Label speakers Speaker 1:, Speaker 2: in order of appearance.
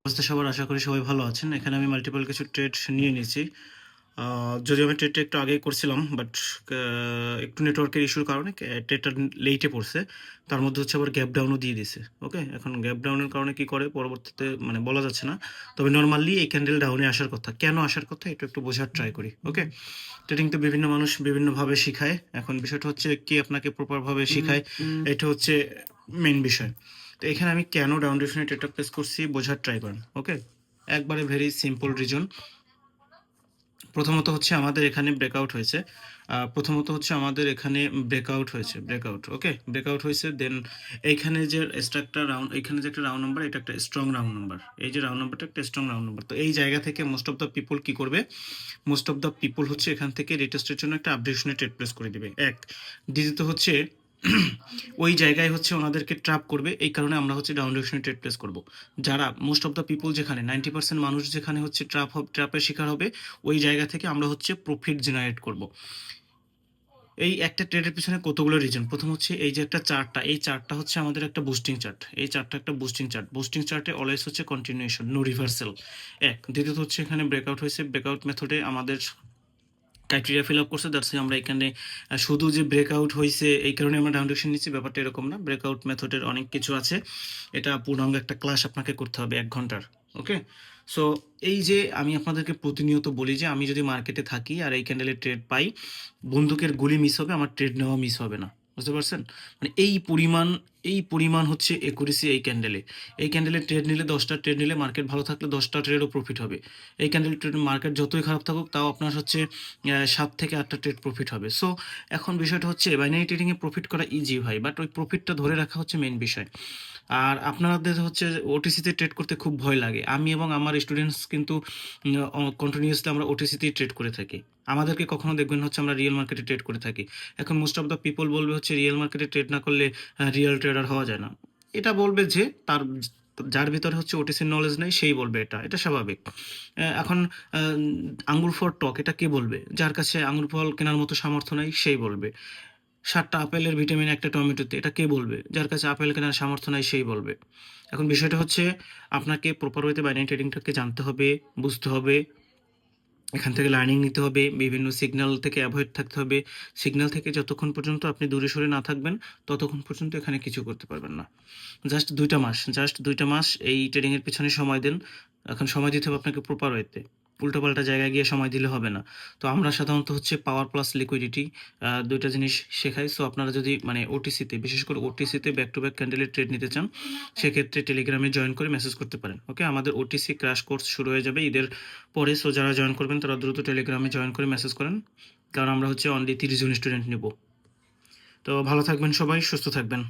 Speaker 1: অবস্থা সবার, আশা করি সবাই ভালো আছেন। এখানে আমি মাল্টিপল কিছু ট্রেড নিয়ে নিয়েছি। যদিও আমি ট্রেডটা একটু আগেই করছিলাম, বাট একটু নেটওয়ার্কের ইস্যুর কারণে ট্রেডটা লেটে পড়ছে। তার মধ্যে হচ্ছে আবার গ্যাপ ডাউনও দিয়ে দিছে। ওকে? এখন গ্যাপ ডাউনের কারণে কি করে পরবর্তীতে মানে বলা যাচ্ছে না। তবে নরমালি এই ক্যান্ডেল ডাউনে আসার কথা। কেন আসার কথা এটা একটু বোঝার ট্রাই করি। ওকে? ট্রেডিং তো বিভিন্ন মানুষ বিভিন্নভাবে শিখায়। এখন বিষয়টা হচ্ছে কে আপনাকে প্রপারভাবে শিখায়, এটা হচ্ছে মেইন বিষয়। তো এখানে আমি কেন ডাউন ডিরেকশনে ট্রেডটা প্লেস করছি বোঝার ট্রাই করেন। ওকে? একবারে ভেরি সিম্পল রিজন। প্রথমত হচ্ছে আমাদের এখানে ব্রেকআউট হয়েছে। ব্রেকআউট। ওকে? ব্রেকআউট হয়েছে। দেন এইখানে যে স্ট্রাকটা রাউন্ড, এইখানে যে একটা রাউন্ড নাম্বার, এটা একটা স্ট্রং রাউন্ড নাম্বার। এই যে রাউন্ড নাম্বারটা একটা স্ট্রং রাউন্ড নাম্বার। তো এই জায়গা থেকে মোস্ট অফ দ্য পিপল কি করবে? মোস্ট অফ দ্য পিপল হচ্ছে এখান থেকে রিটেস্টের জন্য একটা আপডেশনে ট্রেড প্লেস করে দিবে। এক। দ্বিতীয়ত হচ্ছে ওই জায়গায় হচ্ছে ওনাদেরকে ট্র্যাপ করবে। এই কারণে আমরা হচ্ছে ডাউন ডিরেকশনে ট্রেড প্লেস করব। যারা মোস্ট অফ দ্য পিপল, যেখানে 90% মানুষ যেখানে হচ্ছে ট্র্যাপের শিকার হবে, ওই জায়গা থেকে আমরা হচ্ছে প্রফিট জেনারেট করব। এই একটা ট্রেডের পিছনে কতগুলো রিজন। প্রথম হচ্ছে এই যে একটা চার্টটা, এই চার্টটা হচ্ছে আমাদের একটা বুস্টিং চার্ট। এই চার্টটা একটা বুস্টিং চার্টে অলওয়েজ হচ্ছে কন্টিনিউশন, নো রিভার্সাল। এক। দ্বিতীয়ত হচ্ছে এখানে ব্রেকআউট হয়েছে। ব্রেকআউট মেথডে আমাদের ক্রাইটেরিয়া ফিল আপ করছে। দ্যাটস আমরা এখানে শুধু যে ব্রেকআউট হয়েছে এই কারণে আমরা ডাউন ডিরেকশন নিচ্ছি, ব্যাপারটা এরকম না। ব্রেকআউট মেথডের অনেক কিছু আছে। এটা পূর্ণাঙ্গ একটা ক্লাস আপনাকে করতে হবে 1 ঘন্টার। ওকে? সো এই যে আমি আপনাদেরকে প্রতিনিয়ত বলি যে আমি যদি মার্কেটে থাকি আর এই ক্যান্ডেলে ট্রেড পাই, বন্দুকের গুলি মিস হবে, আমার ট্রেড নেওয়া মিস হবে না। বুঝতে পারছেন? মানে এই পরিমাণ হচ্ছে একুরেসি এই ক্যান্ডেলে। এই ক্যান্ডেলে ট্রেড নিলে 10টা ট্রেড নিলে মার্কেট ভালো থাকলে 10টা ট্রেডও প্রফিট হবে। এই ক্যান্ডেল ট্রেড মার্কেট যতই খারাপ থাকুক তাও আপনার হচ্ছে 7 থেকে 8টা ট্রেড প্রফিট হবে। সো এখন বিষয়টা হচ্ছে বাইনারি ট্রেডিংয়ে প্রফিট করা ইজি ভাই, বাট ওই প্রফিটটা ধরে রাখা হচ্ছে মেইন বিষয়। আর আপনাদের হচ্ছে ওটিসিতে ট্রেড করতে খুব ভয় লাগে। আমি এবং আমার স্টুডেন্টস কিন্তু কন্টিনিউয়াসলি আমরা ওটিসিতেই ট্রেড করে থাকি। আমাদেরকে কখনো দেখবেন হচ্ছে আমরা রিয়েল মার্কেটে ট্রেড করে থাকি। এখন মোস্ট অফ দ্য পিপল বলবে হচ্ছে রিয়েল মার্কেটে ট্রেড না করলে রিয়েল ট্রেডার হওয়া যায় না। এটা বলবে যে যার ভিতরে হচ্ছে ওটিসির নলেজ নেই সেই বলবে এটা স্বাভাবিক। এখন আঙ্গুর ফল টক এটা কে বলবে? যার কাছে আঙ্গুর ফল কেনার মতো সামর্থ্য নাই সেই বলবে। 7টা আপেলের ভিটামিন একটা টমেটোতে, এটা কে বলবে? যার কাছে আপেল কেনার সামর্থ্য নাই সেই বলবে। এখন বিষয়টা হচ্ছে আপনাকে প্রপার ওয়েতে বাইনারি ট্রেডিংটাকে জানতে হবে, বুঝতে হবে। এখান থেকে লার্নিং নিতে হবে, বিভিন্ন সিগন্যাল থেকে অ্যাভয়েড থাকতে হবে। সিগন্যাল থেকে যতক্ষণ পর্যন্ত আপনি দূরে সরে না থাকবেন, ততক্ষণ পর্যন্ত এখানে কিছু করতে পারবেন না। জাস্ট 2টা মাস এই ট্রেডিংয়ের পেছনে সময় দেন। এখন সময় দিতে হবে আপনাকে প্রপার ওয়েতে। উল্টোপাল্টা জায়গায় গিয়ে সময় দিলে হবে না। তো আমরা সাধারণত হচ্ছে পাওয়ার প্লাস লিকুইডিটি ২টা জিনিস শেখাই। সো আপনারা যদি মানে ওটিসিতে, বিশেষ করে ওটিসিতে ব্যাক টু ব্যাক ক্যান্ডেলের ট্রেড নিতে চান, সেক্ষেত্রে টেলিগ্রামে জয়েন করে মেসেজ করতে পারেন। ওকে? আমাদের ওটিসি ক্র্যাশ কোর্স শুরু হয়ে যাবে ঈদের পরে। সো যারা জয়েন করবেন তারা দ্রুত টেলিগ্রামে জয়েন করে মেসেজ করেন। কারণ আমরা হচ্ছে অনলি 30 জন স্টুডেন্ট নিব। তো ভালো থাকবেন সবাই, সুস্থ থাকবেন।